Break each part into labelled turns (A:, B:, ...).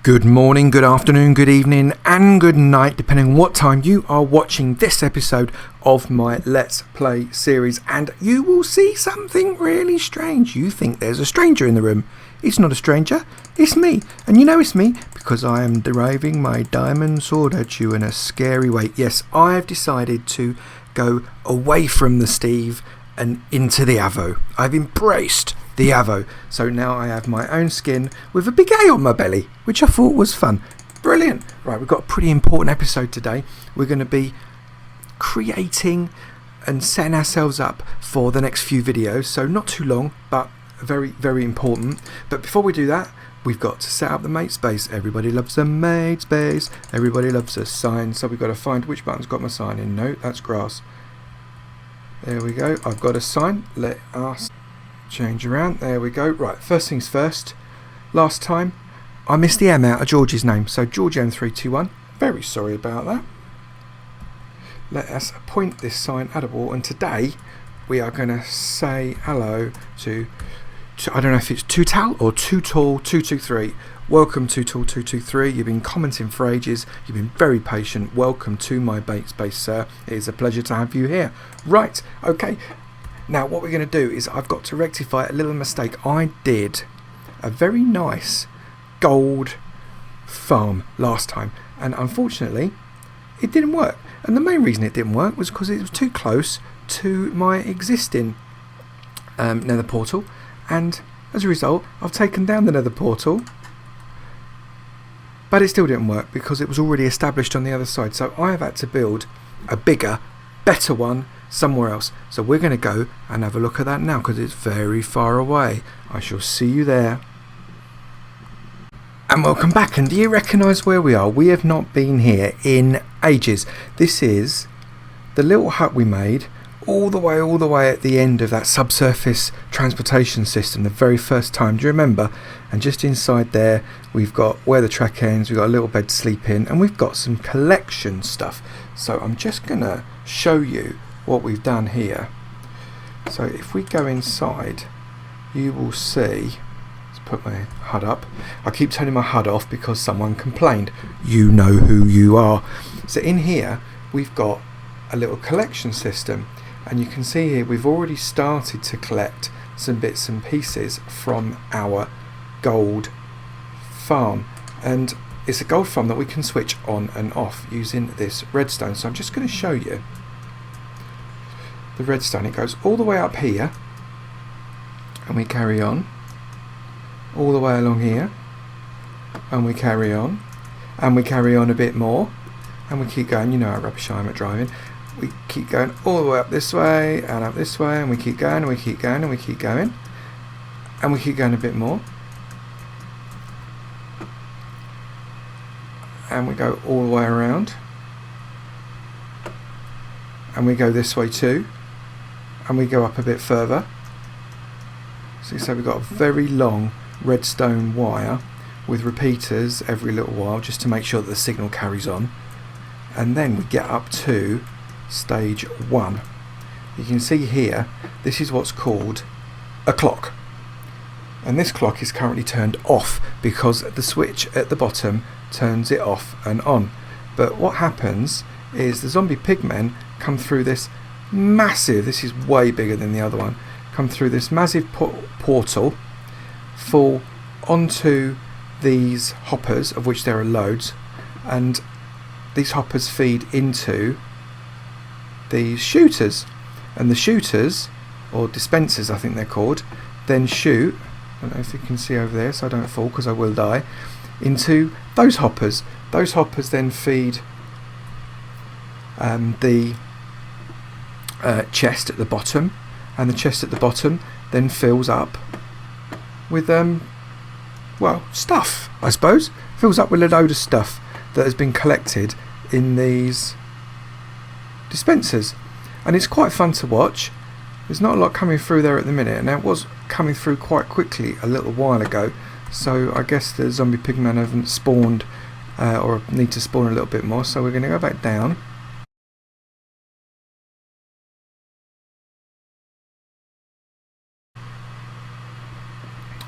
A: Good morning, good afternoon, good evening and good night, depending on what time you are watching this episode of my Let's Play series. And you will see something really strange. You think there's a stranger in the room. It's not a stranger, it's me. And you know it's me because I am driving my diamond sword at you in a scary way. Yes, I have decided to go away from the Steve and into the Avo. I've embraced the Avo. So now I have my own skin with a big A on my belly, which I thought was fun. Brilliant. Right, we've got a pretty important episode today. We're going to be creating and setting ourselves up for the next few videos. So not too long, but very, very important. But before we do that, we've got to set up the mate space. Everybody loves a mate space. Everybody loves a sign. So we've got to find which button's got my sign in. No, that's grass. There we go. I've got a sign. Let us change around. There we go. Right, first things first. Last time I missed the M out of George's name, so George M321. Very sorry about that. Let us point this sign at a wall, and today we are going to say hello to I don't know if it's Too Tall or Too Tall 223. Welcome to Tall 223. You've been commenting for ages. You've been very patient. Welcome to my bait space, sir. It is a pleasure to have you here. Right, okay. Now what we're going to do is I've got to rectify a little mistake. I did a very nice gold farm last time, and unfortunately it didn't work. And the main reason it didn't work was because it was too close to my existing nether portal, and as a result I've taken down the nether portal, but it still didn't work because it was already established on the other side. So I have had to build a bigger, better one somewhere else. So we're going to go and have a look at that now because it's very far away. I shall see you there. And welcome back. And do you recognise where we are? We have not been here in ages. This is the little hut we made all the way at the end of that subsurface transportation system the very first time. Do you remember? And just inside there we've got where the track ends, we've got a little bed to sleep in, and we've got some collection stuff. So I'm just going to show you what we've done here. So if we go inside, you will see, let's put my HUD up. I keep turning my HUD off because someone complained. You know who you are. So in here we've got a little collection system, and you can see here we've already started to collect some bits and pieces from our gold farm, and it's a gold farm that we can switch on and off using this redstone. So I'm just going to show you the redstone. It goes all the way up here, and we carry on all the way along here, and we carry on, and we carry on a bit more, and we keep going. You know how rubbish I am at driving. We keep going all the way up this way and up this way, and we keep going and we keep going and we keep going, and we keep going a bit more, and we go all the way around, and we go this way too, and we go up a bit further. So we've got a very long redstone wire with repeaters every little while just to make sure that the signal carries on, and then we get up to stage 1. You can see here this is what's called a clock, and this clock is currently turned off because the switch at the bottom turns it off and on. But what happens is the zombie pigmen come through this massive, this is way bigger than the other one, come through this massive portal, fall onto these hoppers, of which there are loads, and these hoppers feed into these shooters, and the shooters, or dispensers I think they're called, then shoot, I don't know if you can see over there so I don't fall because I will die, into those hoppers. Those hoppers then feed the chest at the bottom, and the chest at the bottom then fills up with well, stuff, I suppose. Fills up with a load of stuff that has been collected in these dispensers, and it's quite fun to watch. There's not a lot coming through there at the minute, and it was coming through quite quickly a little while ago, so I guess the zombie pigmen haven't spawned or need to spawn a little bit more. So we're going to go back down,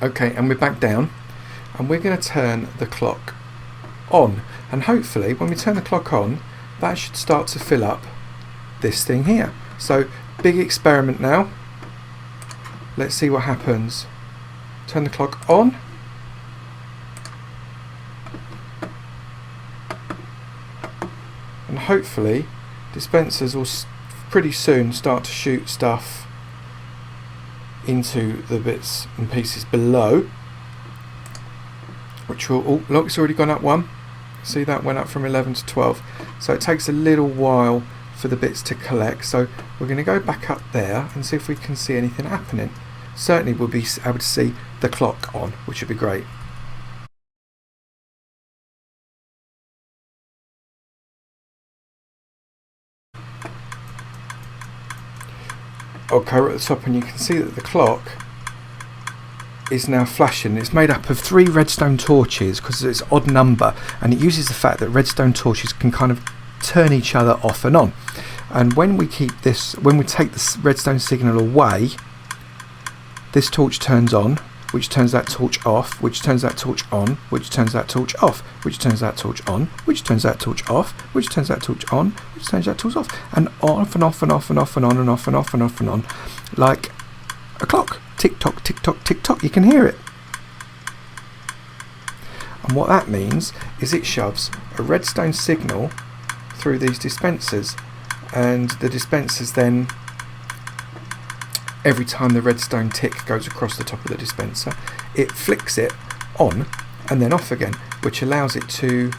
A: okay, and we're back down, and we're going to turn the clock on, and hopefully when we turn the clock on, that should start to fill up this thing here. So big experiment now. Let's see what happens. Turn the clock on. And hopefully dispensers will pretty soon start to shoot stuff into the bits and pieces below, which will, oh look, it's already gone up one. See, that went up from 11 to 12, so it takes a little while for the bits to collect. So we're going to go back up there and see if we can see anything happening. Certainly we'll be able to see the clock on, which would be great. Okay, we're at the top and you can see that the clock is now flashing. It's made up of 3 redstone torches because it's odd number, and it uses the fact that redstone torches can kind of turn each other off and on. And when we take this redstone signal away, this torch turns on, which turns that torch off, which turns that torch on, which turns that torch off, which turns that torch on, which turns that torch off, which turns that torch on, which turns that torch off, and off and off and off and off and on and off and off and off and on, like a clock. Tick tock, tick tock, tick tock. You can hear it. And what that means is it shoves a redstone signal through these dispensers, and the dispensers then, every time the redstone tick goes across the top of the dispenser, it flicks it on and then off again, which allows it to,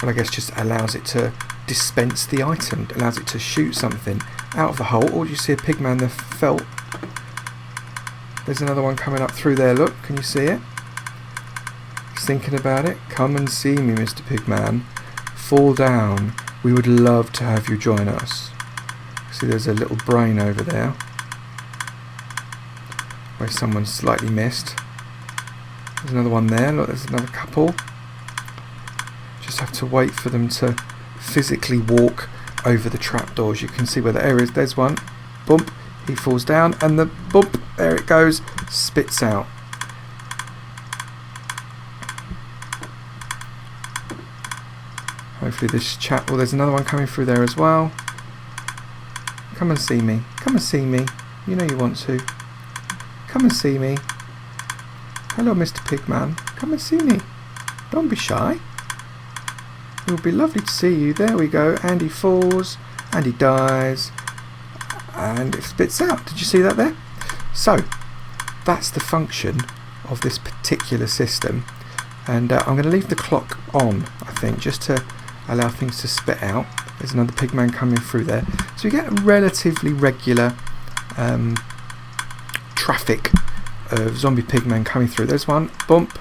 A: well, I guess just allows it to dispense the item, allows it to shoot something out of the hole. Or do you see a pigman there felt? There's another one coming up through there, look, can you see it? Just thinking about it. Come and see me, Mr. Pigman. Fall down. We would love to have you join us. See, there's a little brain over there where someone slightly missed. There's another one there, look, there's another couple. Just have to wait for them to physically walk over the trapdoors. You can see where the area is. There's one. Bump. He falls down, and the bump, there it goes, spits out. Hopefully this chat, well, there's another one coming through there as well. Come and see me. Come and see me. You know you want to. Come and see me. Hello, Mr. Pigman. Come and see me. Don't be shy. It will be lovely to see you. There we go. And he falls, and he dies, and it spits out. Did you see that there? So that's the function of this particular system, and I'm going to leave the clock on, I think, just to allow things to spit out. There's another pigman coming through there, so we get a relatively regular traffic of zombie pigmen coming through. There's one, bump,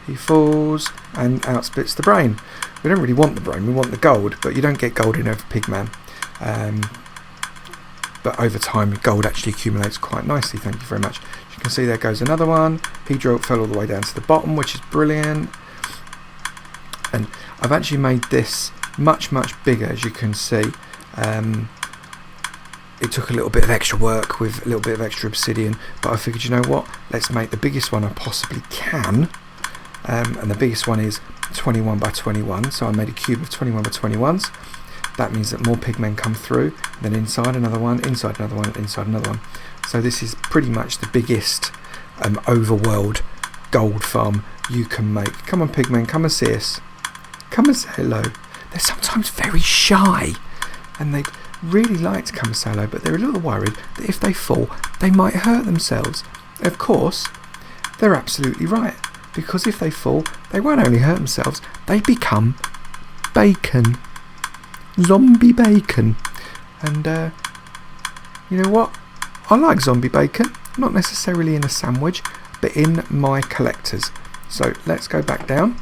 A: he falls, and out spits the brain. We don't really want the brain, we want the gold, but you don't get gold in every pigman. But over time gold actually accumulates quite nicely. Thank you very much. As you can see, there goes another one. He fell all the way down to the bottom, which is brilliant. And I've actually made this much bigger, as you can see. It took a little bit of extra work with a little bit of extra obsidian, but I figured, you know what, let's make the biggest one I possibly can. And the biggest one is 21 by 21, so I made a cube of 21 by 21s. That means that more pigmen come through, then inside another one, inside another one, inside another one. So this is pretty much the biggest overworld gold farm you can make. Come on, pigmen, come and see us. Come and say hello. They're sometimes very shy, and they'd really like to come and say hello, but they're a little worried that if they fall, they might hurt themselves. Of course, they're absolutely right, because if they fall, they won't only hurt themselves, they become bacon. Zombie bacon. And you know what, I like zombie bacon, not necessarily in a sandwich, but in my collectors. So let's go back down.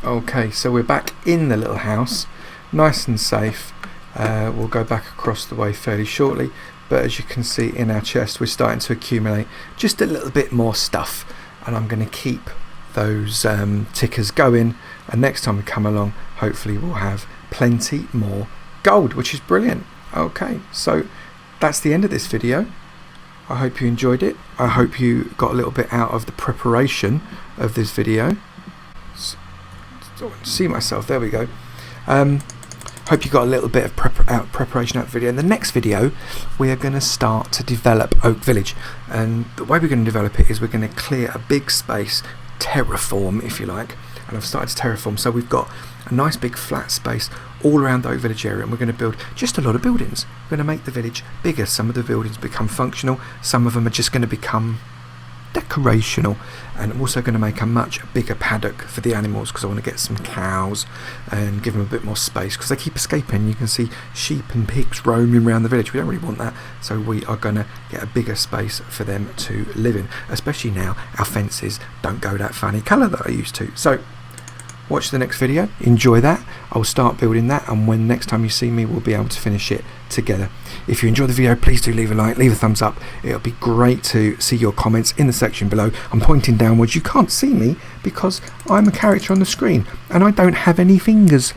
A: Okay, so we're back in the little house, nice and safe. We'll go back across the way fairly shortly, but as you can see in our chest, we're starting to accumulate just a little bit more stuff, and I'm going to keep those tickers going, and next time we come along, hopefully we'll have plenty more gold, which is brilliant. Okay, so that's the end of this video. I hope you enjoyed it. I hope you got a little bit out of the preparation of this video. See myself, there we go. Hope you got a little bit of preparation out of the video. In the next video, we are going to start to develop Oak Village. And the way we're going to develop it is we're going to clear a big space, terraform if you like. And I've started to terraform, so we've got a nice big flat space all around the Oak Village area, and we're going to build just a lot of buildings. We're going to make the village bigger. Some of the buildings become functional, some of them are just going to become decorational, and I'm also going to make a much bigger paddock for the animals because I want to get some cows and give them a bit more space because they keep escaping. You can see sheep and pigs roaming around the village. We don't really want that, so we are going to get a bigger space for them to live in, especially now our fences don't go that funny colour that I used to. So watch the next video, enjoy that. I'll start building that, and when next time you see me, we'll be able to finish it together. If you enjoyed the video, please do leave a like, leave a thumbs up. It'll be great to see your comments in the section below. I'm pointing downwards. You can't see me because I'm a character on the screen and I don't have any fingers.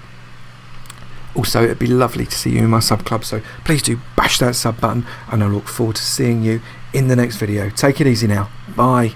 A: Also, it'd be lovely to see you in my sub club, so please do bash that sub button, and I look forward to seeing you in the next video. Take it easy now. Bye.